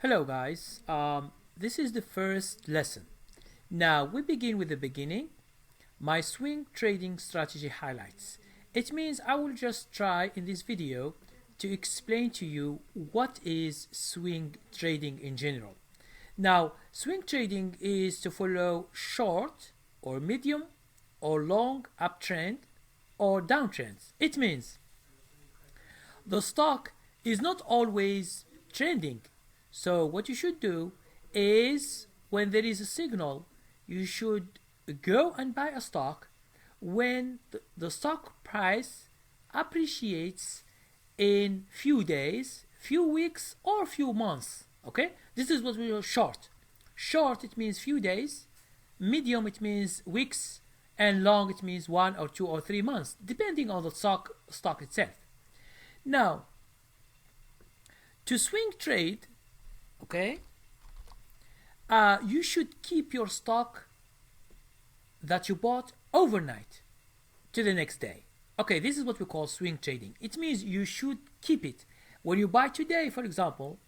Hello guys, this is the first lesson. Now we begin with the beginning. My swing trading strategy highlights. It means I will just try in this video to explain to you what is swing trading in general. Now swing trading is to follow short or medium or long uptrend or downtrends. It means the stock is not always trending. So what you should do is when there is a signal, you should go and buy a stock when the stock price appreciates in few days, few weeks or few months. Okay, this is what we call short. Short, it means few days, medium, it means weeks, and long, it means 1 or 2 or 3 months, depending on the stock itself. Now, to swing trade, okay, you should keep your stock that you bought overnight to the next day. Okay, this is what we call swing trading. It means you should keep it. When you buy today, for example,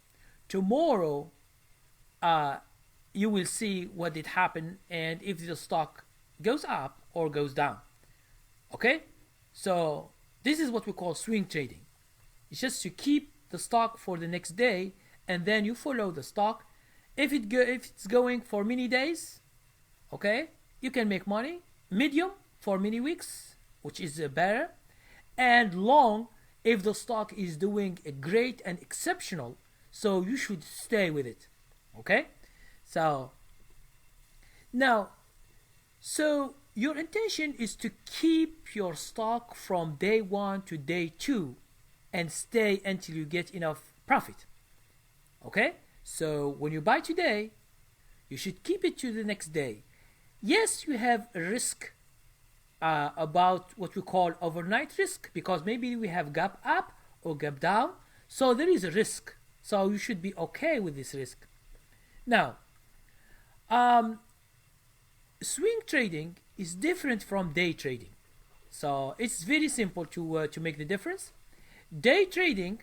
tomorrow you will see what did happen and if the stock goes up or goes down. Okay, so this is what we call swing trading. It's just to keep the stock for the next day and then you follow the stock. If it's going for many days, okay, you can make money. Medium for many weeks, which is better, and long if the stock is doing a great and exceptional, so you should stay with it. Okay, so now, so your intention is to keep your stock from day 1 to day 2 and stay until you get enough profit. Okay, so when you buy today, you should keep it to the next day. Yes, you have a risk about what we call overnight risk, because maybe we have gap up or gap down, so there is a risk, so you should be okay with this risk. Now, swing trading is different from day trading, so it's very simple to make the difference. Day trading,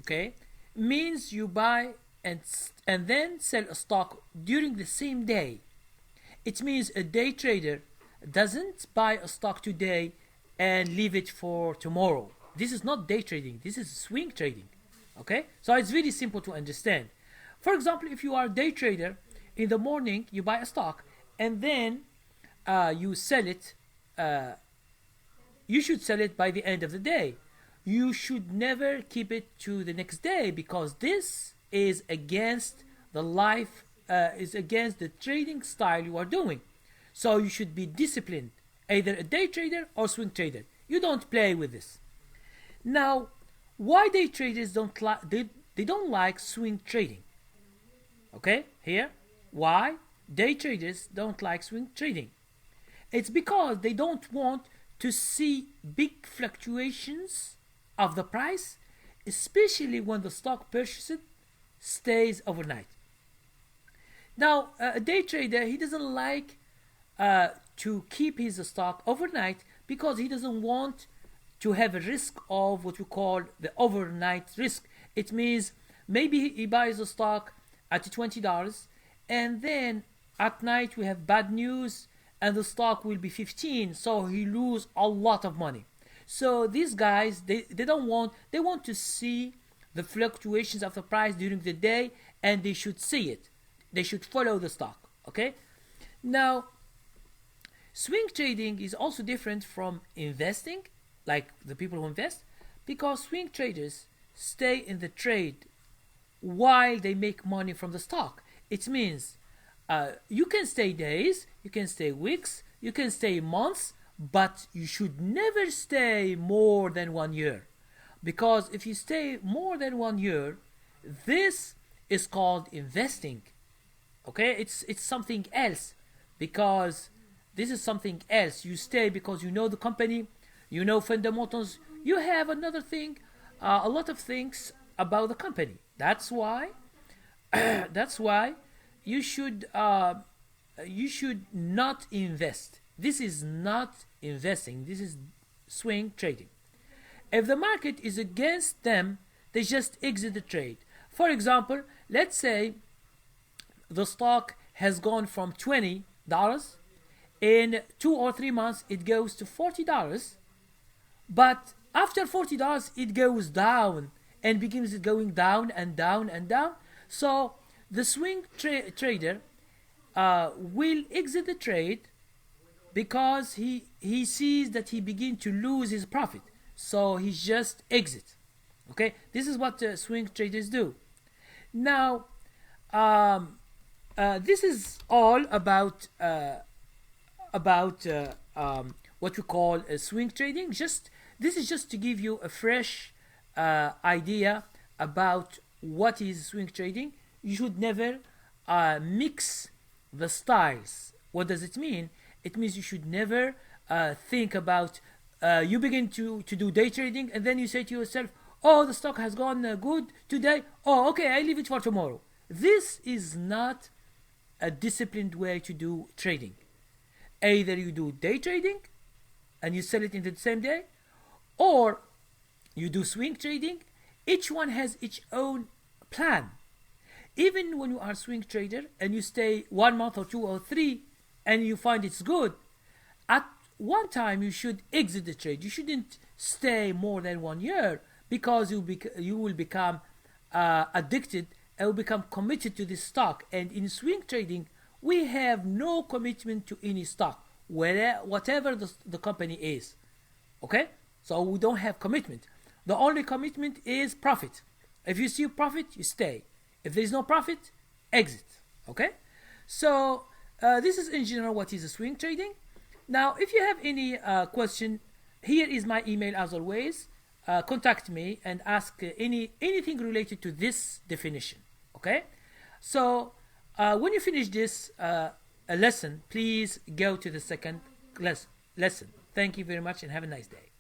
okay, means you buy and then sell a stock during the same day. It means a day trader doesn't buy a stock today and leave it for tomorrow. This is not day trading, this is swing trading. Okay, so it's very simple to understand. For example, if you are a day trader, in the morning you buy a stock and then you sell it. You should sell it by the end of the day. You should never keep it to the next day, because this is against the trading style you are doing. So you should be disciplined, either a day trader or swing trader. You don't play with this. Now, why day traders don't like swing trading? Okay, here, why day traders don't like swing trading? It's because they don't want to see big fluctuations of the price, especially when the stock purchased stays overnight. Now, a day trader, he doesn't like to keep his stock overnight because he doesn't want to have a risk of what we call the overnight risk. It means maybe he buys a stock at $20 and then at night we have bad news and the stock will be 15, so he lose a lot of money. So these guys, they want to see the fluctuations of the price during the day, and they should see it. They should follow the stock. Okay, now swing trading is also different from investing, like the people who invest, because swing traders stay in the trade while they make money from the stock. It means you can stay days, you can stay weeks, you can stay months, but you should never stay more than 1 year, because if you stay more than 1 year, this is called investing. Okay, it's something else, because this is something else. You stay because you know the company, you know fundamentals, you have another thing, a lot of things about the company. That's why you should not invest. This is not investing, this is swing trading. If the market is against them, they just exit the trade. For example, let's say the stock has gone from $20. In 2 or 3 months, it goes to $40. But after $40, it goes down and begins going down and down and down. So the swing trader will exit the trade because he sees that he begins to lose his profit. So he just exits. Okay, this is what swing traders do. Now, this is all about what we call swing trading. This is just to give you a fresh idea about what is swing trading. You should never mix the styles. What does it mean? It means you should never think about you begin to do day trading and then you say to yourself, oh, the stock has gone good today. Oh, okay, I leave it for tomorrow. This is not a disciplined way to do trading. Either you do day trading and you sell it in the same day, or you do swing trading. Each one has its own plan. Even when you are a swing trader and you stay 1 month or 2 or 3 and you find it's good, at one time you should exit the trade. You shouldn't stay more than 1 year, because you will become addicted and will become committed to this stock. And in swing trading, we have no commitment to any stock, whatever the company is. Okay? So we don't have commitment. The only commitment is profit. If you see profit, you stay. If there is no profit, exit. Okay? So this is in general what is swing trading. Now, if you have any question, here is my email as always. Contact me and ask anything related to this definition. Okay? So when you finish this lesson, please go to the second lesson. Thank you very much and have a nice day.